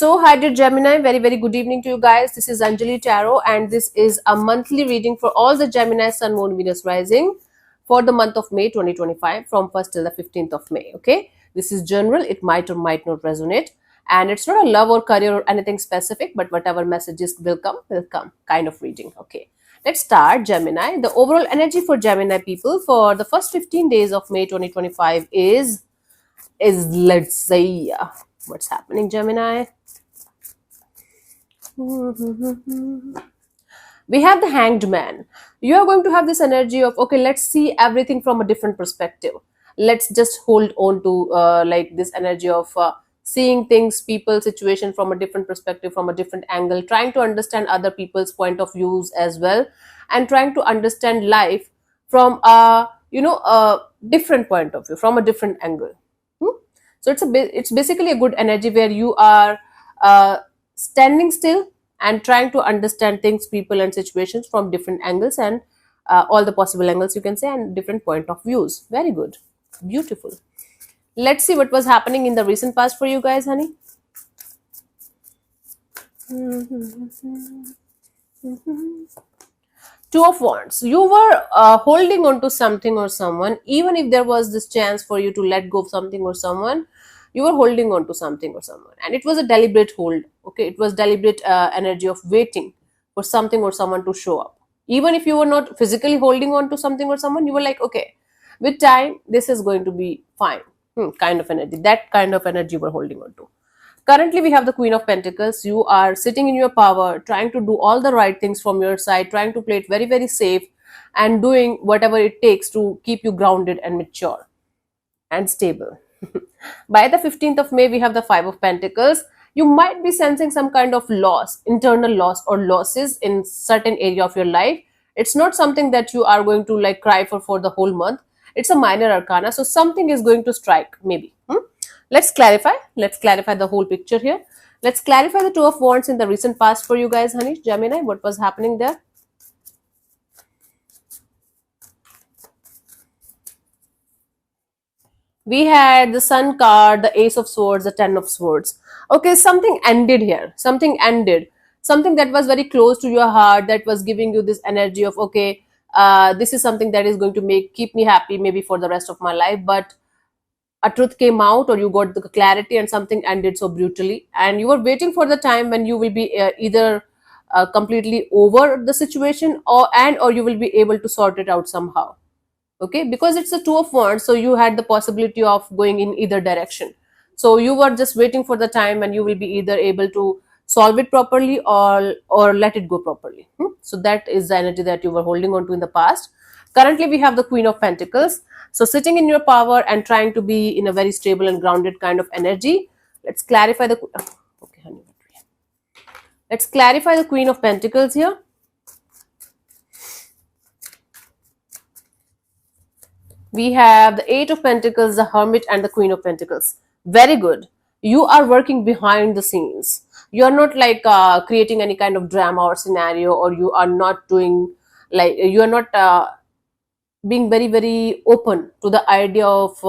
So, hi dear Gemini, very good evening to you guys. This is Anjali Tarot, and this is a monthly reading for all the Gemini Sun, Moon, Venus rising for the month of May 2025 from 1st till the 15th of May. Okay, this is general, it might or might not resonate, and it's not a love or career or anything specific, but whatever messages will come kind of reading. Okay, let's start. Gemini, the overall energy for Gemini people for the first 15 days of May 2025 is let's say what's happening, Gemini. We have the Hanged Man. You are going to have this energy of, okay, let's see everything from a different perspective. Let's just hold on to like this energy of seeing things, people, situation from a different perspective, from a different angle, trying to understand other people's point of views as well, and trying to understand life from a different point of view, from a different angle. Hmm? So it's basically a good energy where you are standing still and trying to understand things, people, and situations from different angles and all the possible angles you can say and different point of views. Very good, beautiful. Let's see what was happening in the recent past for you guys, honey. Two of Wands. You were holding on to something or someone, even if there was this chance for you to let go of something or someone. You were holding on to something or someone, and it was a deliberate hold. Okay, it was deliberate energy of waiting for something or someone to show up. Even if you were not physically holding on to something or someone, you were like, okay, with time, this is going to be fine. Kind of energy. That kind of energy you were holding on to. Currently, we have the Queen of Pentacles. You are sitting in your power, trying to do all the right things from your side, trying to play it very safe, and doing whatever it takes to keep you grounded and mature and stable. By the 15th of May, we have the Five of Pentacles. You might be sensing some kind of loss, internal loss or losses in certain area of your life. It's not something that you are going to like cry for the whole month. It's a minor arcana, so something is going to strike maybe. Let's clarify. Let's clarify the whole picture here. Let's clarify the Two of Wands in the recent past for you guys, honey. Gemini, what was happening there? We had the Sun card, the Ace of Swords, the Ten of Swords. Okay, something ended here. Something ended. Something that was very close to your heart, that was giving you this energy of, okay, this is something that is going to keep me happy maybe for the rest of my life. But a truth came out, or you got the clarity, and something ended so brutally. And you were waiting for the time when you will be either completely over the situation, or you will be able to sort it out somehow. Okay, because it's a Two of Wands, so you had the possibility of going in either direction. So you were just waiting for the time when you will be either able to solve it properly or let it go properly. So that is the energy that you were holding on to in the past. Currently, we have the Queen of Pentacles. So sitting in your power and trying to be in a very stable and grounded kind of energy. Let's clarify the okay, honey. Let's clarify the Queen of Pentacles here. We have the Eight of Pentacles, the Hermit, and the Queen of Pentacles. Very good. You are working behind the scenes. You are not like creating any kind of drama or scenario, or you are not doing like you are not being very open to the idea of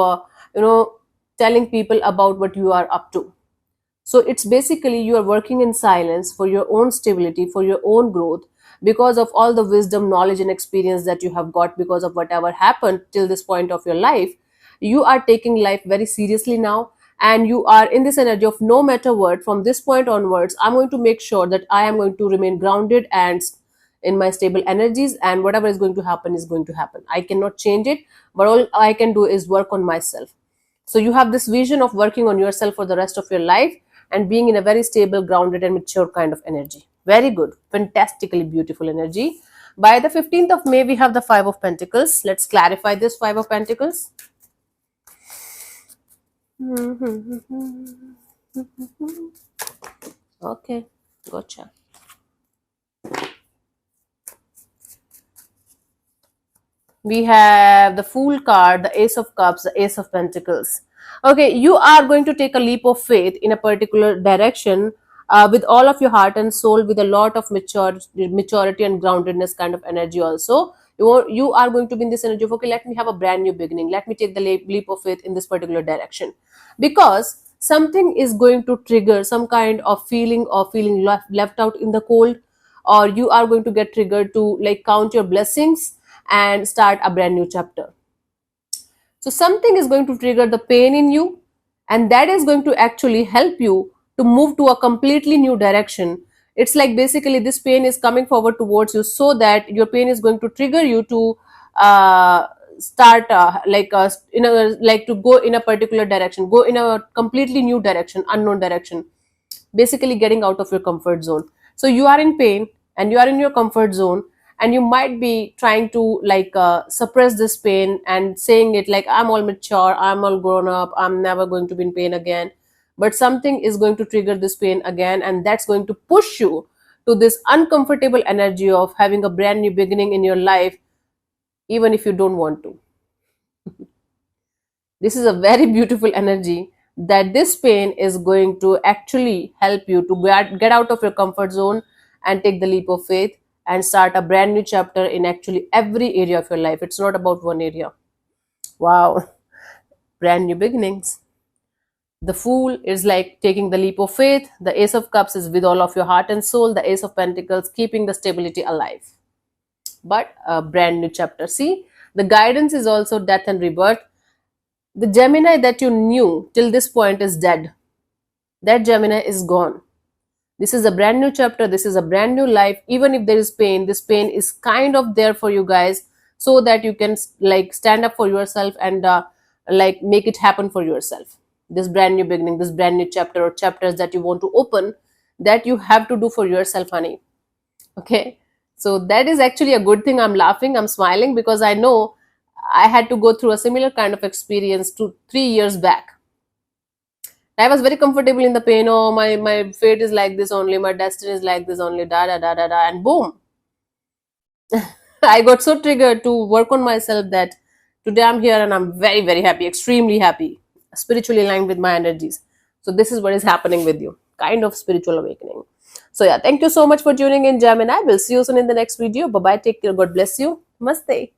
telling people about what you are up to. So it's basically you are working in silence for your own stability, for your own growth, because of all the wisdom, knowledge, and experience that you have got because of whatever happened till this point of your life. You are taking life very seriously now, and you are in this energy of, no matter what, from this point onwards, I'm going to make sure that I am going to remain grounded and in my stable energies, and whatever is going to happen is going to happen. I cannot change it, but all I can do is work on myself. So you have this vision of working on yourself for the rest of your life and being in a very stable, grounded, and mature kind of energy. Very good. Fantastically beautiful energy. By the 15th of May, we have the Five of Pentacles. Let's clarify this Five of Pentacles. Okay, gotcha. We have the Fool card, the Ace of Cups, the Ace of Pentacles. Okay, you are going to take a leap of faith in a particular direction with all of your heart and soul, with a lot of maturity and groundedness kind of energy also. You are going to be in this energy of, okay, let me have a brand new beginning. Let me take the leap of faith in this particular direction. Because something is going to trigger some kind of feeling, or feeling left out in the cold, or you are going to get triggered to like count your blessings and start a brand new chapter. So something is going to trigger the pain in you, and that is going to actually help you to move to a completely new direction. It's like basically this pain is coming forward towards you, so that your pain is going to trigger you to uh, start in a, like to go in a particular direction, go in a completely new direction, unknown direction, basically getting out of your comfort zone. So you are in pain and you are in your comfort zone, and you might be trying to suppress this pain and saying it like, I'm all mature, I'm all grown up, I'm never going to be in pain again. But something is going to trigger this pain again, and that's going to push you to this uncomfortable energy of having a brand new beginning in your life, even if you don't want to. This is a very beautiful energy, that this pain is going to actually help you to get out of your comfort zone and take the leap of faith and start a brand new chapter in actually every area of your life. It's not about one area. Wow. Brand new beginnings. The Fool is like taking the leap of faith. The Ace of Cups is with all of your heart and soul. The Ace of Pentacles, keeping the stability alive. But a brand new chapter. See, the guidance is also death and rebirth. The Gemini that you knew till this point is dead. That Gemini is gone. This is a brand new chapter. This is a brand new life. Even if there is pain, this pain is kind of there for you guys, so that you can like stand up for yourself and like make it happen for yourself. This brand new beginning, this brand new chapter, or chapters that you want to open, that you have to do for yourself, honey. Okay. So that is actually a good thing. I'm laughing, I'm smiling, because I know I had to go through a similar kind of experience 3 years back. I was very comfortable in the pain. Oh, my fate is like this only, my destiny is like this only, da da da da da, and boom. I got so triggered to work on myself that today I'm here and I'm very, very happy, extremely happy, spiritually aligned with my energies. So this is what is happening with you. Kind of spiritual awakening. So yeah, thank you so much for tuning in, Gemini. We'll see you soon in the next video. Bye bye. Take care. God bless you. Namaste.